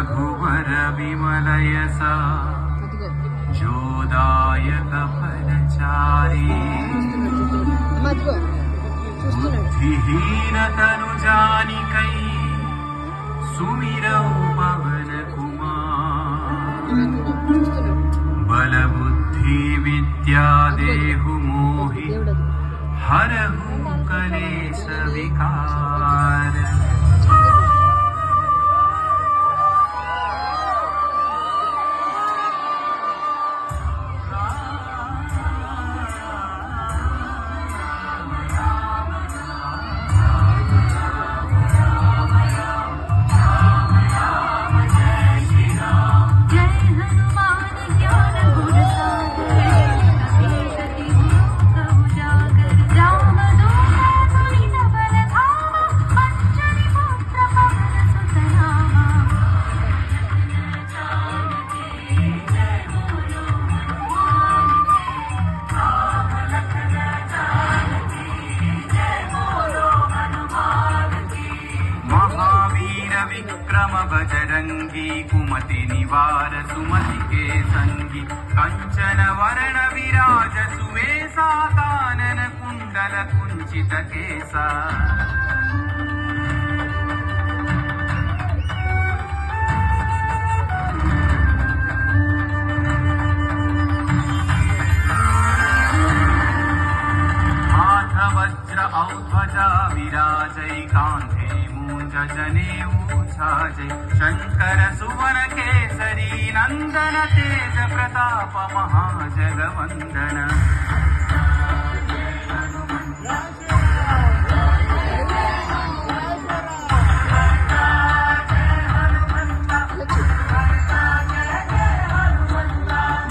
रघुवर विमल यसा जोदायक फलचारी बुद्धिहीन तनु जानिकै सुमिरौ पवन कुमार बल बुद्धि विद्या देहु मोहि हरहु कलेश विकार। विक्रम बजरंगी कुमति निवार सुमति के संगी कंचन वर्ण विराज सुवेशा कानन कुंडल कुंचित केसा। हाथ वज्र औध्वजा विराजै कांधे मूंज जनेऊ छाजै शंकर सुवन केसरी नंदन तेज प्रताप महाजगवंदन।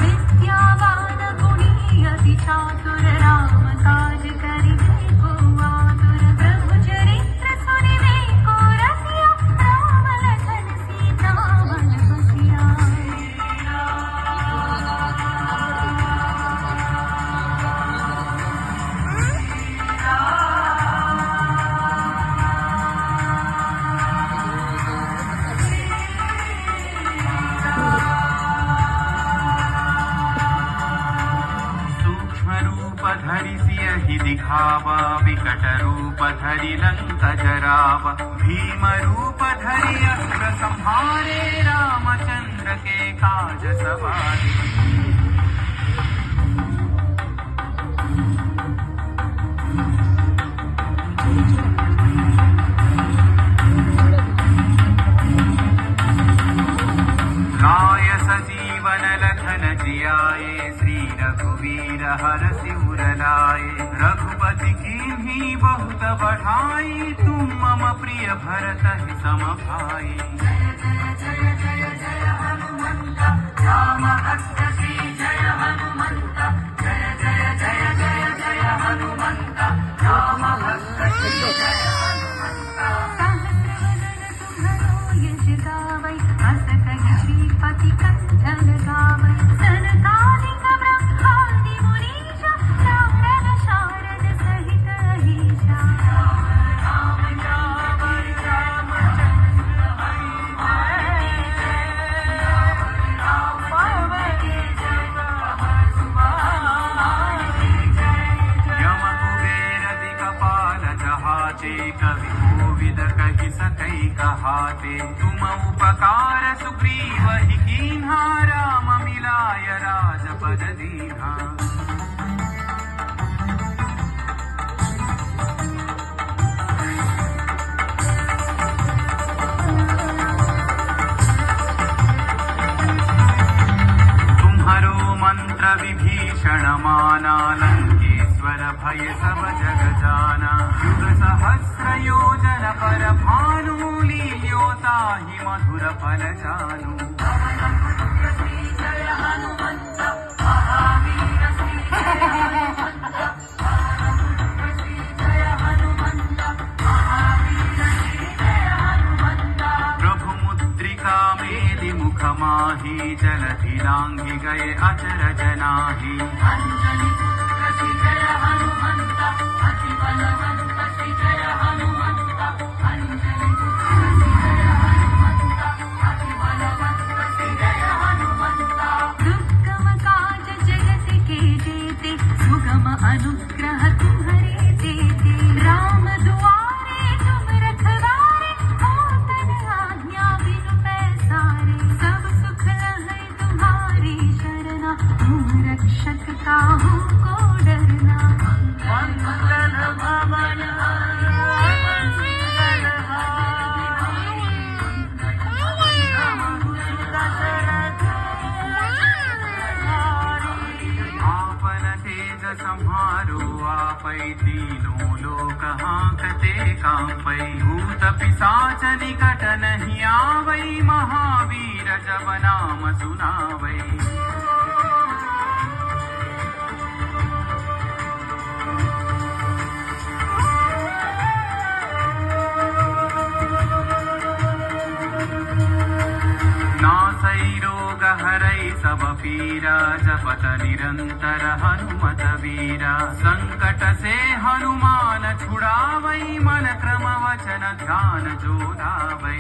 विद्यावान गुणी अति चातुर राम काज करिबे को आतुर प्रभु चरित्र सुनिबे को रसिया राम लखन सीता मन बसिया। धरि सियहि दिखावा विकट रूप धरि लंक जरावा भीम रूप धरि अस्त्र संहारे रामचंद्र के काज सवारे। लाय सजीवन लखन जियाए श्री रघुवीर हरषि उर लाए। रघुपति कीन्ही बहुत बढ़ाई तुम मम प्रिय भरत हि सम भाई। जय जय जय जय जय हनुमंत राम भक्त श्री जय हनुमंत जय जय जय जय जय हनुमंत राम भक्त श्री जय हनुमंत। सहस्रवदन तुम्हरो यश गावै अस कहि श्रीपति कंठ लगावै। सनकादिक ब्रह्मादि मुनीश नारद शारद सहित अहीशा। राम राम रामचंद्र हरि राम पावके जग सुभाई जय। यम कुबेर दिक्पाल जहाते कवि कोविद कहि सकै कहाते। तुम उपकार सुग्रीव ही कीन्हा राम मिलाय राजपद दीन्हा। तुम्हारो मंत्र विभीषण माना लंकेश्वर भय सब जग जाना। युग सहस्र योजन पर भानु लील्योता ही मधुर फल जानू। जय हनुमंत महावीर श्री जय हनुमंत जय हनुमंत महावीर श्री जय हनुमंत। प्रभु मुद्रिका मेलि मुख माही जलधि लांघि गए अचरज नाही। अंजनी पुत्र श्री जय हनुमंत अति बलवंत श्री जय हनुमंत। अंजनी पुत्र श्री जय हनुमंत अति बलवंत तीनों लोक हांकते कांपै। भूत पिशाच निकट नहीं आवै, महावीर जब नाम सुनावै। नासै रोग हरै सब पीरा, जपत निरंतर हनुमत वीरा। संकट से हनुमान छुड़ावै, मन क्रम वचन ध्यान जो लावै।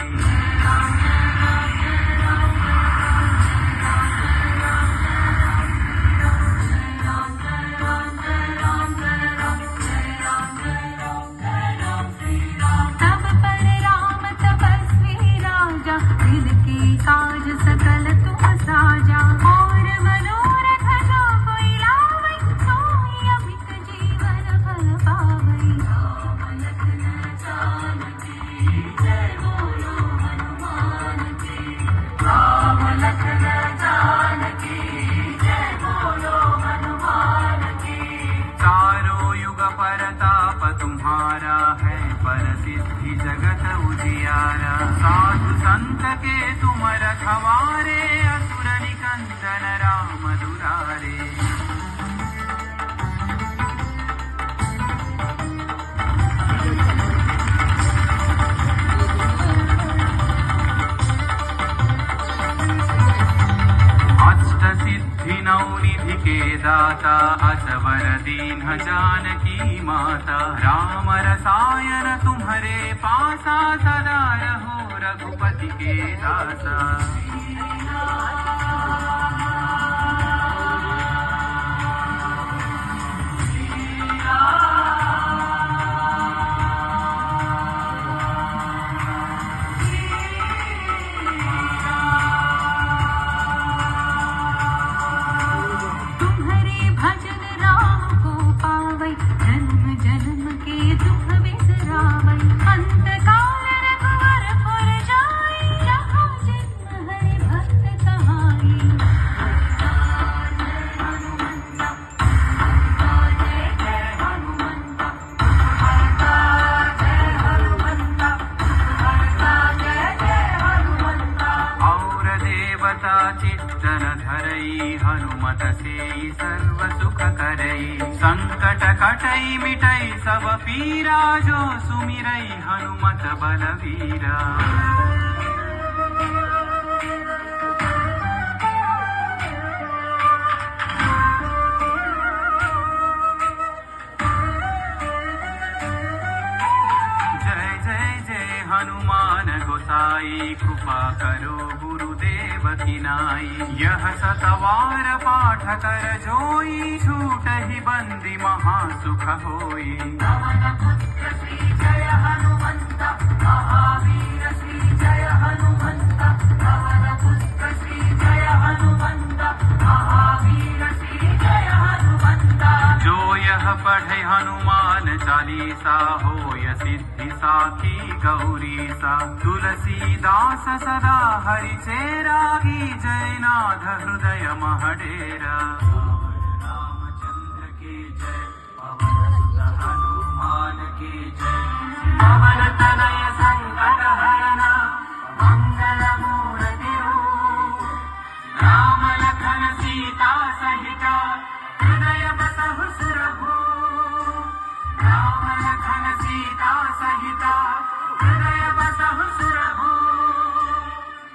तब पर राम तपस्वी राजा, दिल के काज सकल तुम साजा। और मनोरथ जो कोई लावै, सोई अमित जीवन फल पावै। राम लखन जानकी जय बोलो हनुमान की। राम लखन जानकी जय बोलो हनुमान की। चारों युग परताप तुम्हारा है, पर सिद्धि जगत उजियारा। साधु संत के तुम रखवारे, असुर निकंदन राम दुलारे। अष्ट सिद्धि नौ निधि के दाता, असवर दीन जानकी माता। राम रसायन तुम्हारे पासा, सदा रहो रघुपति के दासा। तुम्हारे भजन राम को पावै, जन्म जन्म के दुख बिसरावै। अंत काल रघुवर पुर जाई, जहाँ जन्म हरि भक्त कहाई। और देवता चित्तन धरई, हनुमत से सर्व सुख करई। संकट कटई मिटई सब पीरा, जो सुमिरई हनुमत बलवीरा। जय जय जय हनुमान गोसाई, कृपा करो गुरुदेव की नाई। यह सतवार पाठ कर जोई, छूटहि बंदी महासुख होई। पवन पुत्र श्री जय हनुमंत, महावीर श्री जय हनुमंत। पवन पुत्र श्री जय हनुमंत, महावीर श्री जय हनुमंत। जो यह पढ़े हनुमान चालीसा, होय सिद्धि साखी गौरी सा। तुलसीदास सदा हरि चेरा, की जय नाथ हृदय महडेरा। रामचंद्र की जय, पवन सुत हनुमान की जय। पवन तनय संकट हरना, मंगल मूर्ति रूप। राम लखन सीता सहिता, हृदय बसहु सुरभूप। राम लखन सीता सहिता, हृदय बसहु सुरभूप।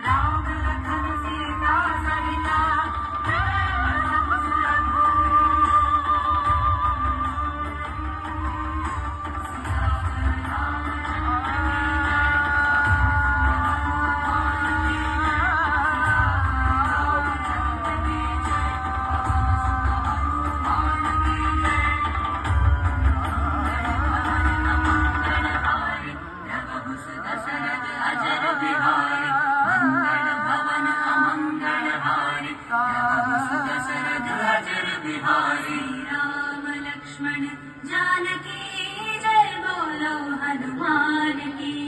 राम लखन सीता सहिता, हृदय बसहु सुरभूप। लक्ष्मण जानकी जय बोलो हनुमान की।